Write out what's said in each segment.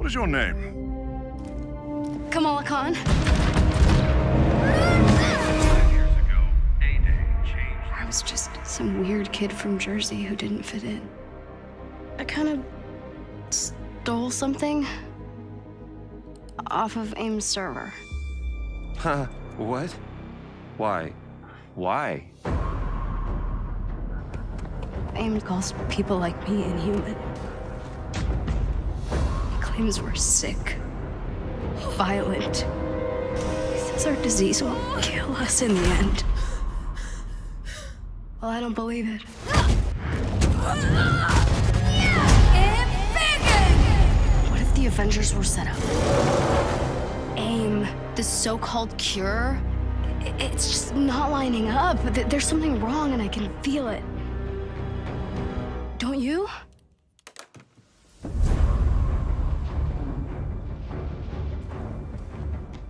What is your name? Kamala Khan. 5 years ago, A-Day changed. I was just some weird kid from Jersey who didn't fit in. I kind of stole something off of A.I.M server. Huh? What? Why? Why? A.I.M calls people like me inhuman. He claims we're sick, violent. He says our disease will kill us in the end. Well, I don't believe it. What if the Avengers were set up? A.I.M, the so-called cure, it's just not lining up. There's something wrong and I can feel it. Don't you?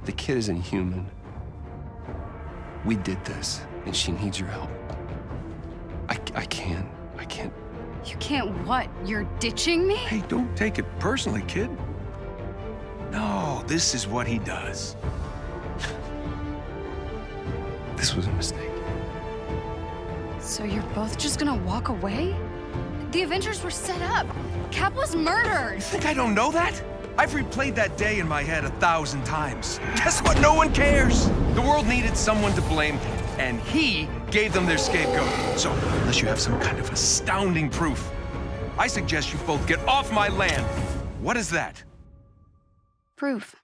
The kid isn't human. We did this, and she needs your help. I can't. You can't what? You're ditching me? Hey, don't take it personally, kid. No, this is what he does. This was a mistake. So you're both just gonna walk away? The Avengers were set up. Cap was murdered. Think I don't know that? I've replayed that day in my head 1,000 times. Guess what? No one cares. The world needed someone to blame, and he gave them their scapegoat. So, unless you have some kind of astounding proof, I suggest you both get off my land. What is that? Proof.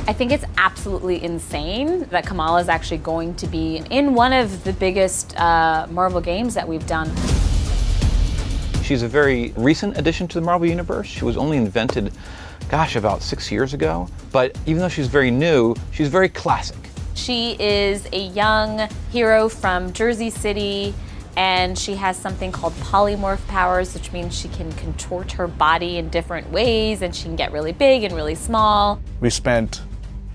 I think it's absolutely insane that Kamala is actually going to be in one of the biggest Marvel games that we've done. She's a very recent addition to the Marvel Universe. She was only invented, gosh, about 6 years ago. But even though she's very new, she's very classic. She is a young hero from Jersey City, and she has something called polymorph powers, which means she can contort her body in different ways, and she can get really big and really small. We spent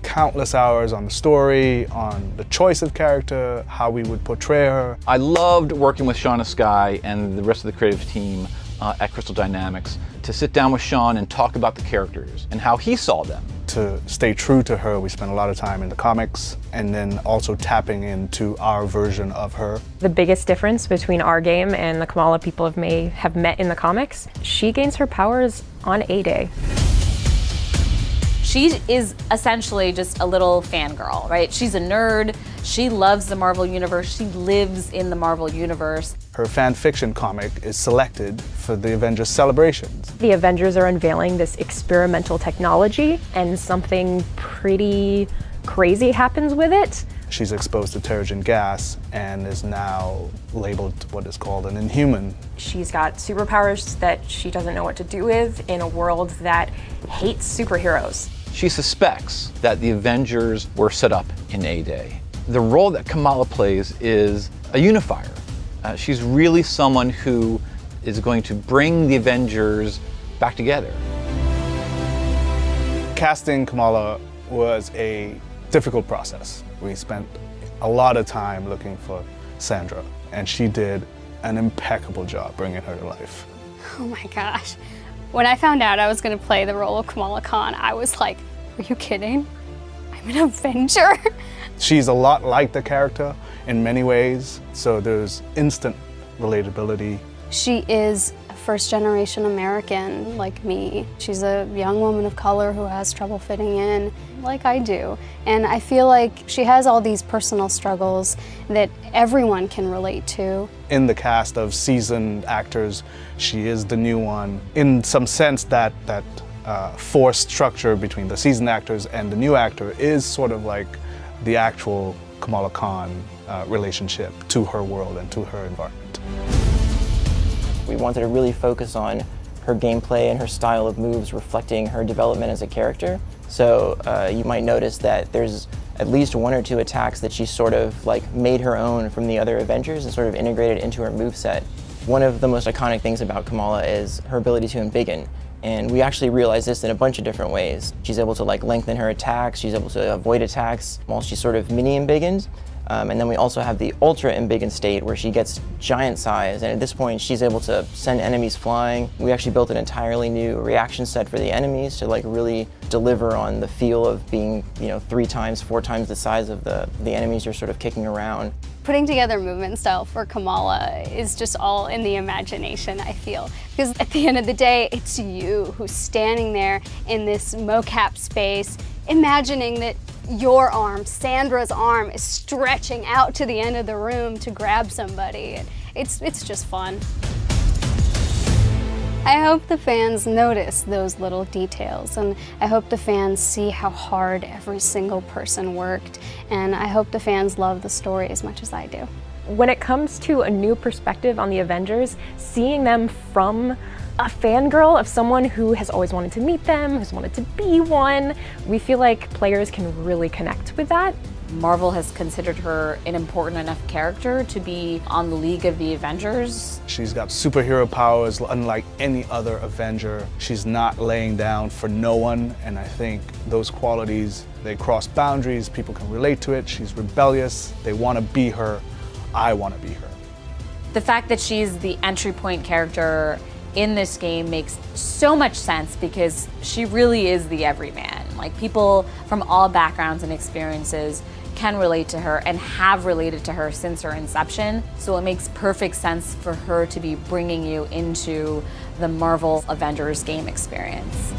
countless hours on the story, on the choice of character, how we would portray her. I loved working with Shauna Skye and the rest of the creative team at Crystal Dynamics to sit down with Sean and talk about the characters and how he saw them. To stay true to her, we spent a lot of time in the comics and then also tapping into our version of her. The biggest difference between our game and the Kamala people have met in the comics, she gains her powers on A-Day. She is essentially just a little fangirl, right? She's a nerd. She loves the Marvel Universe. She lives in the Marvel Universe. Her fan fiction comic is selected for the Avengers celebrations. The Avengers are unveiling this experimental technology, and something pretty crazy happens with it. She's exposed to Terrigen gas and is now labeled what is called an inhuman. She's got superpowers that she doesn't know what to do with in a world that hates superheroes. She suspects that the Avengers were set up in A-Day. The role that Kamala plays is a unifier. She's really someone who is going to bring the Avengers back together. Casting Kamala was a difficult process. We spent a lot of time looking for Sandra, and she did an impeccable job bringing her to life. Oh my gosh. When I found out I was going to play the role of Kamala Khan, I was like, are you kidding? I'm an Avenger? She's a lot like the character in many ways, so there's instant relatability. She is a first-generation American like me. She's a young woman of color who has trouble fitting in, like I do. And I feel like she has all these personal struggles that everyone can relate to. In the cast of seasoned actors, she is the new one. In some sense, that forced structure between the seasoned actors and the new actor is sort of like the actual Kamala Khan relationship to her world and to her environment. We wanted to really focus on her gameplay and her style of moves reflecting her development as a character. So you might notice that there's at least 1 or 2 attacks that she sort of like made her own from the other Avengers and sort of integrated into her moveset. One of the most iconic things about Kamala is her ability to embiggen. And we actually realize this in a bunch of different ways. She's able to like lengthen her attacks, she's able to avoid attacks while she's sort of mini embiggened. And then we also have the ultra embiggen state where she gets giant size, and at this point she's able to send enemies flying. We actually built an entirely new reaction set for the enemies to like really deliver on the feel of being, 3 times, 4 times the size of the enemies you're sort of kicking around. Putting together movement style for Kamala is just all in the imagination, I feel. Because at the end of the day, it's you who's standing there in this mocap space, imagining that your arm, Sandra's arm, is stretching out to the end of the room to grab somebody. It's just fun. I hope the fans notice those little details, and I hope the fans see how hard every single person worked, and I hope the fans love the story as much as I do. When it comes to a new perspective on the Avengers, seeing them from a fangirl of someone who has always wanted to meet them, who's wanted to be one, we feel like players can really connect with that. Marvel has considered her an important enough character to be on the League of the Avengers. She's got superhero powers unlike any other Avenger. She's not laying down for no one, and I think those qualities, they cross boundaries, people can relate to it. She's rebellious, they want to be her, I want to be her. The fact that she's the entry point character in this game makes so much sense because she really is the everyman. Like, people from all backgrounds and experiences can relate to her and have related to her since her inception. So it makes perfect sense for her to be bringing you into the Marvel Avengers game experience.